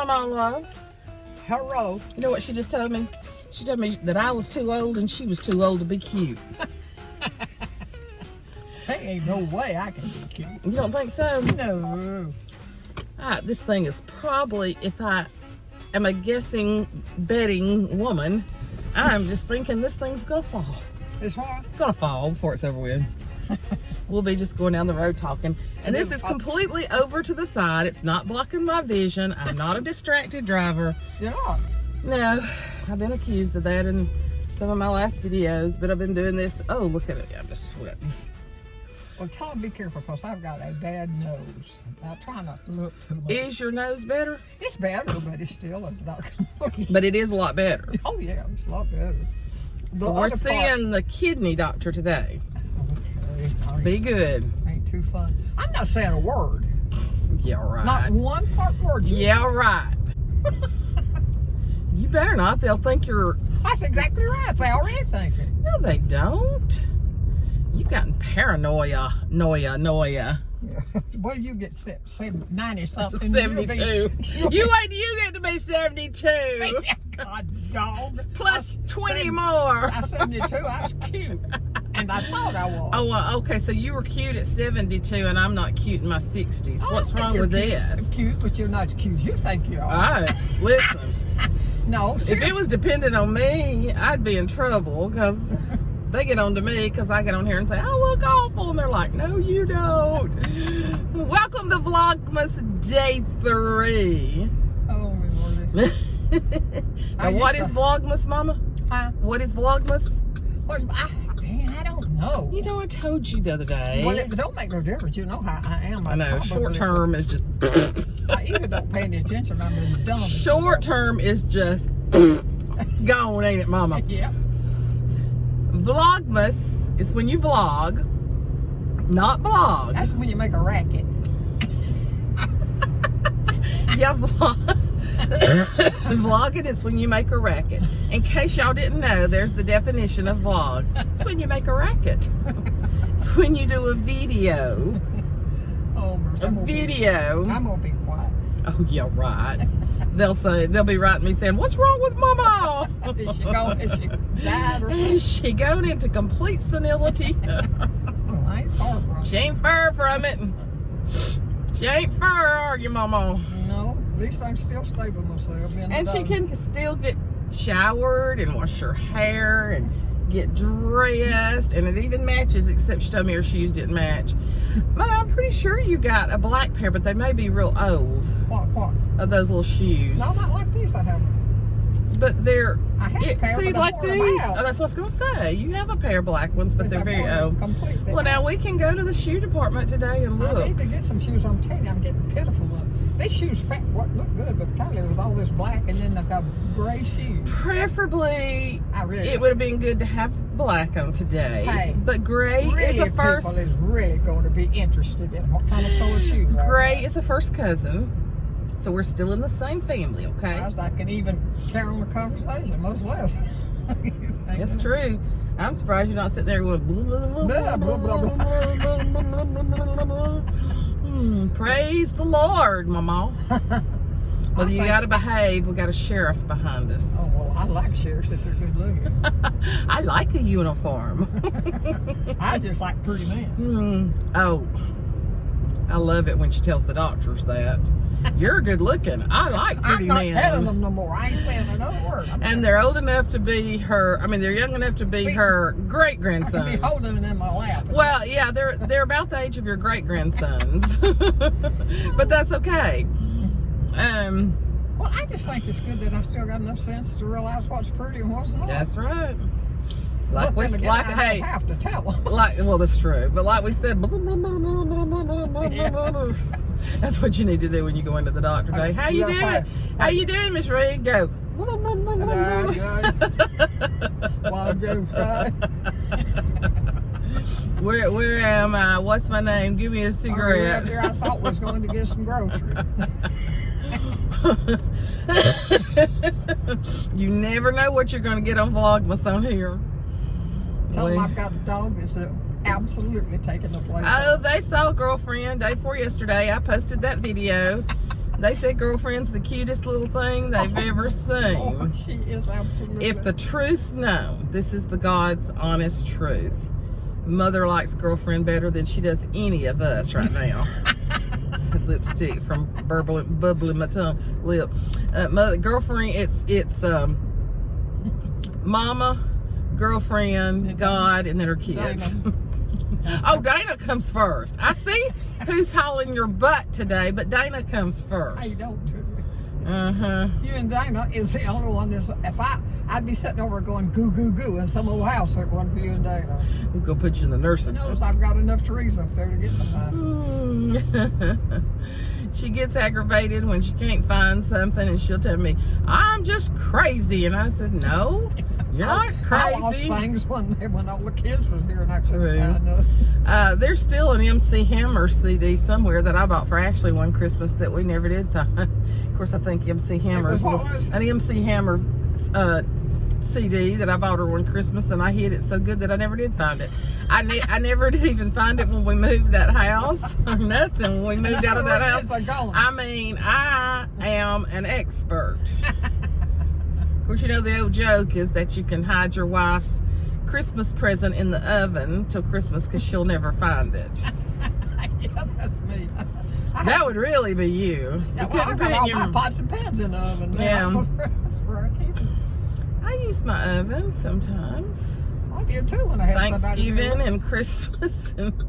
Mama loved. Hello. You know what she just told me? She told me that I was too old and she was too old to be cute. There ain't no way I can be cute. You don't think so? No. This thing is probably, if I am a betting woman, I'm just thinking this thing's gonna fall. It's what? It's gonna fall before it's over with. We'll be just going down the road talking. And this is completely over to the side. It's not blocking my vision. I'm not a distracted driver. You're not? No, I've been accused of that in some of my last videos, but I've been doing this. Oh, look at it. I'm just sweating. Well, tell them be careful because I've got a bad nose. I'll try not to look too much. Is your nose better? It's better, but it's still not looking. But it is a lot better. Oh, yeah, it's a lot better. So we're seeing the kidney doctor today. Okay. Be good. Ain't too fun. I'm not saying a word. Yeah, right. Not one word. Yeah, right. You better not. They'll think you're... That's exactly right. They already think it. No, they don't. You've gotten paranoia. Yeah. Well, you get 90 something. 72. You wait till you get to be 72. God, dog. Plus 20 more. I'm 72. I was cute. And I thought I was. Oh, well, okay. So you were cute at 72 and I'm not cute in my 60s. What's wrong with this? Cute, but you're not cute. You think you are. All right. Listen. No, seriously. If it was dependent on me, I'd be in trouble because they get on to me because I get on here and say, I look awful. And they're like, no, you don't. Welcome to Vlogmas Day 3. Oh, my Lord. Now, what is Vlogmas, Mama? Huh? What is Vlogmas? I don't know. You know, I told you the other day. Well, it don't make no difference. You know how I am. I know. Short term is just... I either don't pay any attention. I'm as dumb. Short term is just... It's gone, ain't it, Mama? Yeah. Vlogmas is when you vlog, not blog. That's when you make a racket. Yeah, vlogging is when you make a racket. In case y'all didn't know, there's the definition of vlog. It's when you make a racket. It's when you do a video. Oh, mercy. A video. I'm gonna be quiet. Oh, yeah, right. They'll be writing me saying, what's wrong with Mama? Is she bad or Is she going into complete senility? I ain't far from it. She ain't far from it. She ain't far, are you, Mama? No, at least I can still stay with myself. And she can still get showered and wash her hair and get dressed, and it even matches, except she told me her shoes didn't match. But I'm pretty sure you got a black pair, but they may be real old. What? Of those little shoes. No, not like these I haven't. But they're... I have a pair, see, but like I wore them these. out. Oh, that's what I was going to say. You have a pair of black ones, but they're very old. Completely. Well, now we can go to the shoe department today and look. I need to get some shoes. I'm telling you, I'm getting pitiful. These shoes look good, but kind of with all this black and then they've got gray shoes. Preferably, it would have been good to have black on today. Hey, but gray is a first. People is really going to be interested in what kind of color shoes. Gray is a first cousin, so we're still in the same family. Okay. I can even carry on the conversation, much less. That's true. I'm surprised you're not sitting there going blah, blah, blah. Praise the Lord, Mama. Well, you got to behave. We got a sheriff behind us. Oh, well, I like sheriffs if they're good looking. I like a uniform. I just like pretty men. Oh, I love it when she tells the doctors that. You're good looking. I like pretty men. I'm not telling them no more. I ain't saying another word. And they're old enough to be they're young enough to be her great-grandson. I can be holding them in my lap. Well, yeah, they're about the age of your great-grandsons. But that's okay. Well, I just think it's good that I've still got enough sense to realize what's pretty and what's not. That's right. I have to tell them. Well, that's true. But like we said, that's what you need to do when you go into the doctor today. How you doing? How you doing, Miss Reed? Go. Where am I? What's my name? Give me a cigarette. There I thought was going to get some groceries. You never know what you're going to get on Vlogmas on here. Tell them I've got a dog that's absolutely taking the place. Oh, they saw Girlfriend day before yesterday. I posted that video. They said girlfriend's the cutest little thing they've ever seen. Oh, she is absolutely. If the truth's known, this is the God's honest truth. Mother likes girlfriend better than she does any of us right now. Lipstick from bubbling my tongue lip. Mother, girlfriend, it's mama, girlfriend, God, and then her kids. Oh, Dana comes first. I see who's hauling your butt today, but Dana comes first. Hey, don't do it. Uh-huh. You and Dana is the only one that's, if I'd be sitting over going goo, goo, goo in some old house if it wasn't for you and Dana. We'll go put you in the nursing home. Knows I've got enough Teresa up there to get behind. She gets aggravated when she can't find something, and she'll tell me, I'm just crazy. And I said, no, you're not crazy. I lost things when all the kids was here and I couldn't find nothing. There's still an MC Hammer CD somewhere that I bought for Ashley one Christmas that we never did find. Of course, I think MC Hammer's an MC Hammer CD that I bought her one Christmas, and I hid it so good that I never did find it. I never did even find it when we moved that house or nothing. When we moved out of that house. I mean, I am an expert. Of course, you know the old joke is that you can hide your wife's Christmas present in the oven till Christmas because she'll never find it. Yeah, that's me. That would really be you. Yeah, well, I got all my pots and pans in the oven. Yeah. That's where I keep them. I use my oven sometimes. I did too when I had Thanksgiving and Christmas and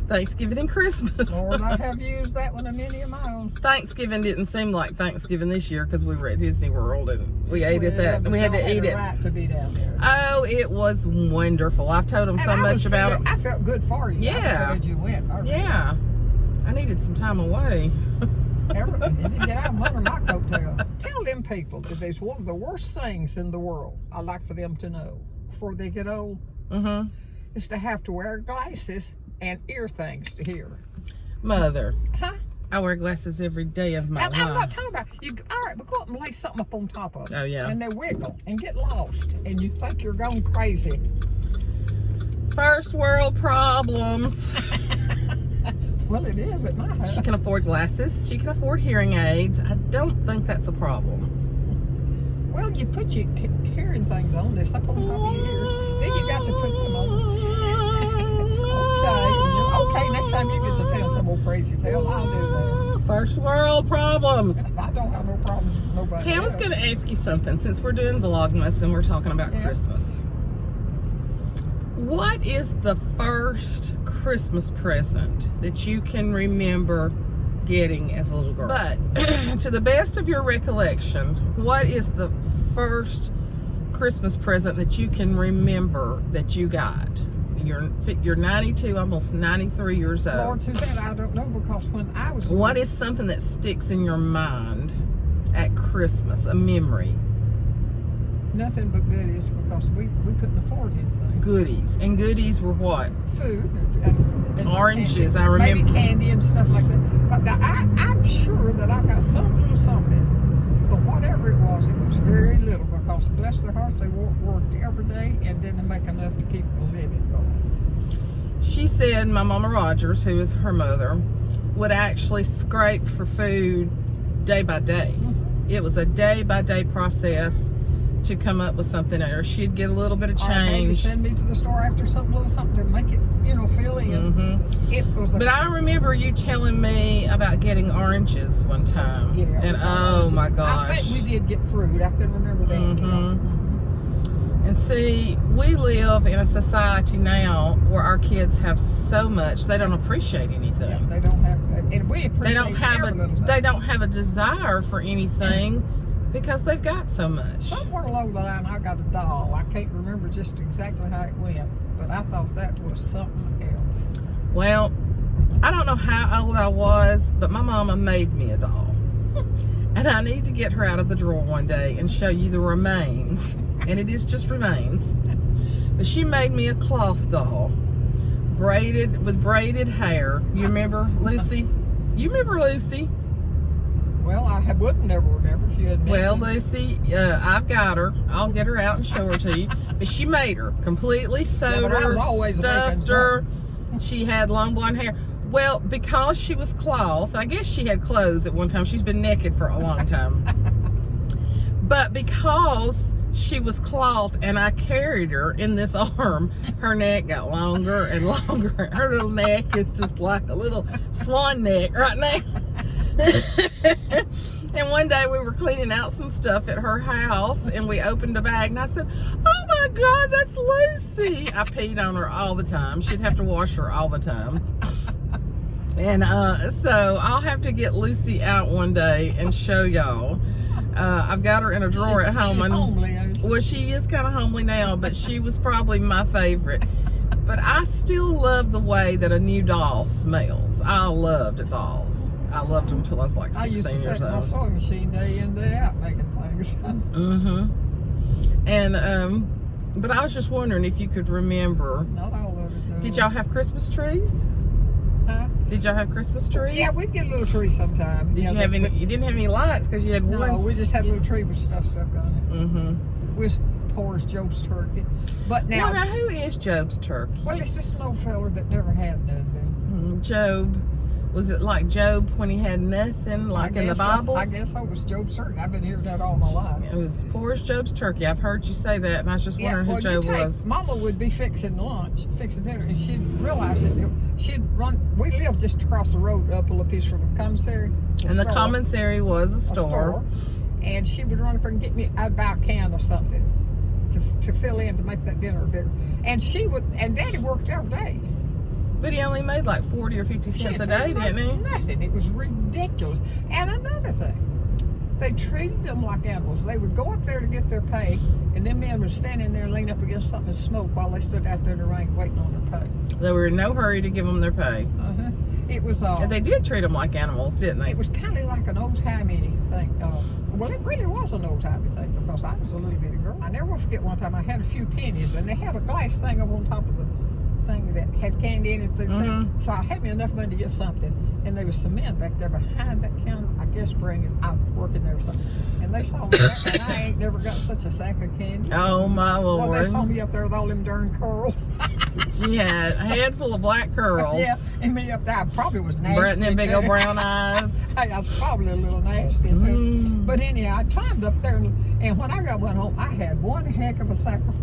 Thanksgiving and Christmas. Lord, I have used that one a many of my own. Thanksgiving didn't seem like Thanksgiving this year because we were at Disney World and we ate at that. And we had to eat it. Right to be down there. Oh, it was wonderful. I've told them so much about it. I felt good for you. Yeah. I'm glad you went. Yeah. I needed some time away. You didn't get out under my coattail. Tell them people that there's one of the worst things in the world I'd like for them to know before they get old is to have to wear glasses and ear things to hear. Mother. Huh? I wear glasses every day of my life. I'm not talking about you. All right, but go up and lay something up on top of it. Oh, yeah. And they wiggle and get lost, and you think you're going crazy. First world problems. Well, it is at my house. She can afford glasses. She can afford hearing aids. I don't think that's a problem. Well, you put your hearing things on. They're up on top of your ear. Then you got to put them on. Okay, next time you get to tell some old crazy tale, I'll do that. First world problems. I don't have no problems with nobody Hey, I was going to ask you something since we're doing Vlogmas and we're talking about Christmas. What is the first Christmas present that you can remember getting as a little girl? But to the best of your recollection, what is the first Christmas present that you can remember that you got? You're 92, almost 93 years old. Lord, Suzanne, I don't know, because when I was... What is something that sticks in your mind at Christmas, a memory? Nothing but goodies, because we couldn't afford anything. Goodies. And goodies were what? Food. And oranges, candy, I remember. Maybe candy and stuff like that. But I'm sure that I got some little something. But whatever it was very little, because bless their hearts, they worked every day and didn't make enough to keep the living going. She said my Mama Rogers, who is her mother, would actually scrape for food day by day. It was a day by day process to come up with something, or she'd get a little bit of change. Or maybe send me to the store after something to make it, fill in. It was. But I remember you telling me about getting oranges one time. Yeah. And oh my gosh. I think we did get fruit. I can remember that. And see, we live in a society now where our kids have so much they don't appreciate anything. Yeah, they don't have, and we appreciate. They don't have a desire for anything. Because they've got so much. Somewhere along the line, I got a doll. I can't remember just exactly how it went, but I thought that was something else. Well, I don't know how old I was, but my mama made me a doll. And I need to get her out of the drawer one day and show you the remains. And it is just remains. But she made me a cloth doll, with braided hair. You remember Lucy? You remember Lucy? Well, I wouldn't never remember if you had mentioned. Well, Lucy, I've got her. I'll get her out and show her to you. But she made her. Completely sewed her, stuffed her. She had long blonde hair. Well, because she was cloth, I guess she had clothes at one time. She's been naked for a long time. But because she was cloth and I carried her in this arm, her neck got longer and longer. Her little neck is just like a little swan neck right now. And one day we were cleaning out some stuff at her house and we opened a bag and I said, oh my God, that's Lucy. I peed on her all the time. She'd have to wash her all the time. And so I'll have to get Lucy out one day and show y'all. I've got her in a drawer at home. She's homely, ain't she? Well, she is kind of homely now, but she was probably my favorite. But I still love the way that a new doll smells. I loved dolls. I loved them till I was like 16 years old. I used to sit in my sewing machine day in, day out making things. And, but I was just wondering if you could remember. Not all of it, no. Did y'all have Christmas trees? Huh? Did y'all have Christmas trees? Yeah, we'd get a little tree sometime. Did you have any? You didn't have any lights because you had one. No, we just had a little tree with stuff stuck on it. We was poor as Job's turkey. But now, well, now who is Job's turkey? Well, it's just an old fella that never had nothing. Job. Was it like Job when he had nothing, like in the Bible? I guess so. It was Job's turkey. I've been hearing that all my life. It was poor as Job's turkey. I've heard you say that, and I was just wondering who Job was. Mama would be fixing dinner, and she'd realize it. She'd run. We lived just across the road up a little piece from the commissary. And the commissary was a store. And she would run up there and get me, I'd buy a can of something to fill in to make that dinner bigger. And she would, and Daddy worked every day. But he only made like 40 or 50 cents a day, didn't he? Nothing. It was ridiculous. And another thing, they treated them like animals. They would go up there to get their pay, and them men would stand in there and lean up against something and smoke while they stood out there in the rain waiting on their pay. They were in no hurry to give them their pay. It was. And they did treat them like animals, didn't they? It was kind of like an old-timey thing. Well, it really was an old-timey thing because I was a little bitty girl. I never will forget one time I had a few pennies, and they had a glass thing up on top of the thing that had candy in it. So I had me enough money to get something, and there was some men back there behind that counter, I guess working there or something, and they saw me there, and I ain't never got such a sack of candy. Oh my Lord. Well, they saw me up there with all them darn curls. She had a head full of black curls. Yeah, and me up there, I probably was nasty. Brett and them big old brown eyes. I was probably a little nasty too. But anyhow, I climbed up there, and when I got home, I had one heck of a sack of.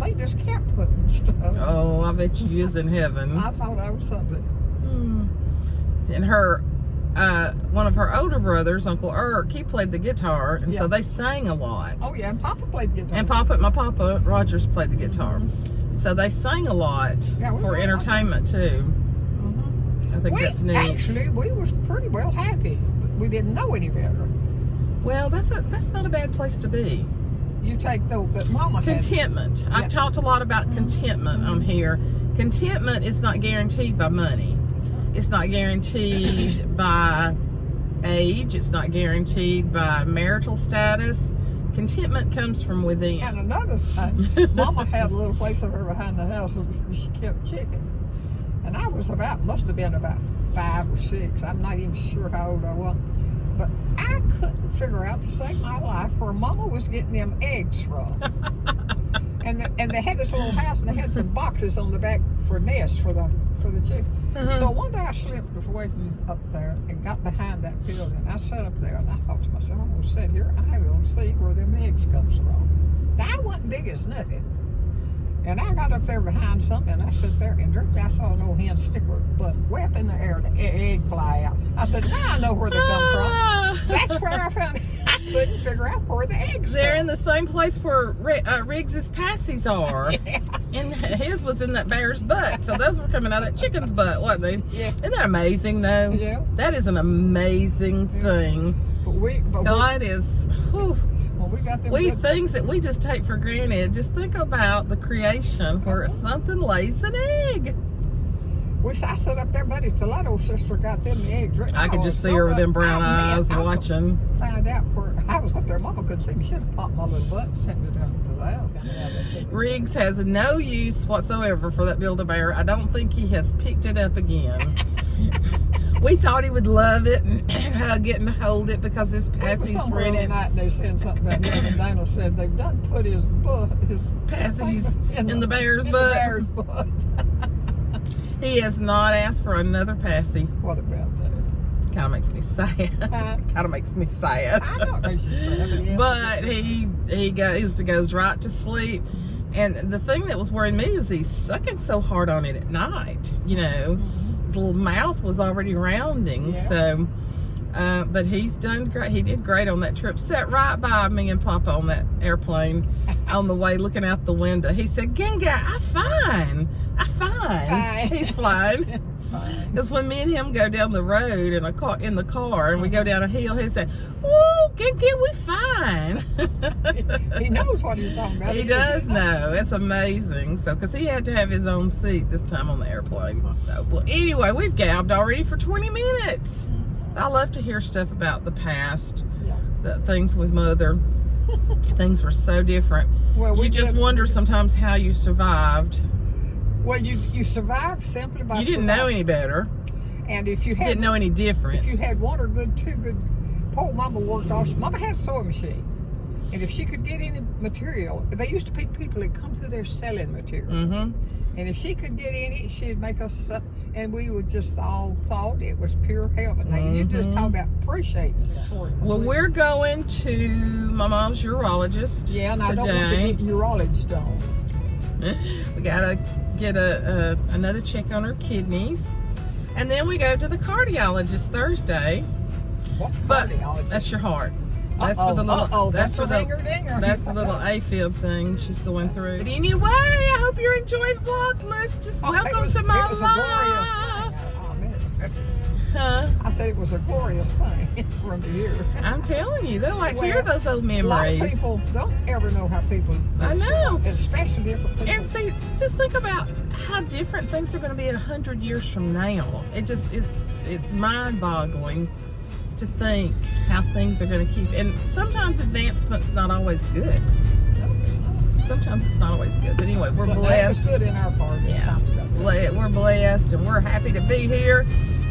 They just kept putting stuff. Oh, I bet you was in heaven. I thought I was something. And her, one of her older brothers, Uncle Irk, he played the guitar, and so they sang a lot. Oh yeah, and Papa played the guitar. And my Papa Rogers played the guitar. So they sang a lot for entertainment too. I think that's neat. Actually, we was pretty well happy. We didn't know any better. Well, that's not a bad place to be. You take though, but Mama contentment. Had, I've talked a lot about contentment on here. Contentment is not guaranteed by money. It's not guaranteed by age. It's not guaranteed by marital status. Contentment comes from within. And another thing, Mama had a little place over behind the house and she kept chickens. And I was must have been about 5 or 6. I'm not even sure how old I was. But I couldn't figure out to save my life where Mama was getting them eggs from. and they had this little house and they had some boxes on the back for nests for the chicken. So one day I slipped away from up there and got behind that building. I sat up there and I thought to myself, I'm going to sit here and I will see where them eggs comes from. Now, I wasn't big as nothing. And I got up there behind something, and I sat there, and directly I saw an old hen stick her butt way up in the air, the egg fly out. I said, now I know where they come from. That's where I found it. I couldn't figure out where the eggs They're in the same place where Riggs's passies are. And his was in that bear's butt, so those were coming out of that chicken's butt, wasn't they? Yeah. Isn't that amazing, though? Yeah. That is an amazing thing. God is... Whew. Things that we just take for granted. Just think about the creation where something lays an egg. I sat up there, buddy, till that old sister got them the eggs. I could just see her with them brown eyes watching. Found out where I was up there. Mama couldn't see me. She had popped my little butt and sent me down to the house. Riggs has no use whatsoever for that Build-A-Bear. I don't think he has picked it up again. We thought he would love it and hug it and hold it because his passies were in it. Night they said something about him, and Dana said they've done put his passies in the bear's butt. He has not asked for another passy. What about that? Kind of makes me sad. Kind of makes me sad. I know it makes you sad. But he goes right to sleep. And the thing that was worrying me was he's sucking so hard on it at night. You know, his little mouth was already rounding. Yeah. So, but he's done great. He did great on that trip. Sat right by me and Papa on that airplane on the way, looking out the window. He said, "Ginga, I'm fine. He's fine. Because when me and him go down the road in the car and we go down a hill, he said, "Whoa, Ginga, we fine." He knows what he's talking about. He does know. It's amazing. So, because he had to have his own seat this time on the airplane. So, well, anyway, we've gabbed already for 20 minutes. I love to hear stuff about the past. Yeah. The things with Mother. Things were so different. Well, you just wonder sometimes how you survived. Well, you survived simply by You didn't know any better. And if you didn't know any different. If you had one or two good, poor Mama worked off. Mama had a sewing machine. And if she could get any material, they used to pick people that come through there selling material. And if she could get any, she'd make us something. And we would just all thought it was pure heaven. Now, you just talk about appreciating support. Well, we're going to my mom's urologist today. And I today. don't want to get urologist on. We gotta get another check on her kidneys, and then we go to the cardiologist Thursday. What's cardiologist? That's your heart. That's for the little. That's for the. Dinger. That's the little AFib thing she's going through. But anyway, I hope you're enjoying Vlogmas. Just welcome to my life. Huh? I said it was a glorious thing from the year. I'm telling you, they like to hear those old memories. A lot of people don't ever know how people. I know, especially different people. And see, just think about how different things are going to be 100 years from now. It just it's mind-boggling to think how things are going to keep. And sometimes advancement's not always good. Sometimes it's not always good. But anyway, we're blessed. It's good in our part. Yeah, we're blessed, and we're happy to be here.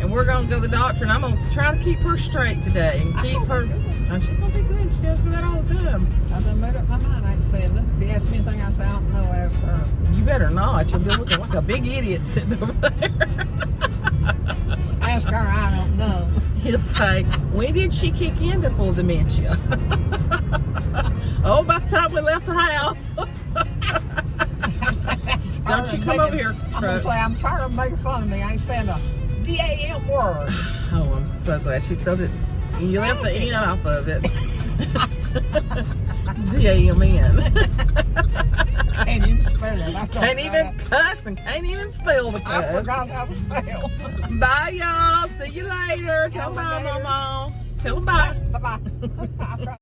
And we're going to go to the doctor, and I'm going to try to keep her straight today. And keep her. Oh, she's going to be good. She tells me that all the time. I done made up my mind. I ain't saying nothing. If you ask me anything, I say, I don't know. Ask her. You better not. You'll be looking like a big idiot sitting over there. Ask her, I don't know. He'll say, when did she kick into full dementia? Oh, by the time we left the house. Don't you come over here. I'm going to say, I'm tired of making fun of me. I ain't saying a D-A-M word. Oh, I'm so glad she spelled it. You left the N off of it. D-A-M-N. Can't even spell it. Can't even cuss and can't even spell the cuss. I forgot how to spell. Bye, y'all. See you later. Tell bye, Mama. Tell them bye. Bye-bye.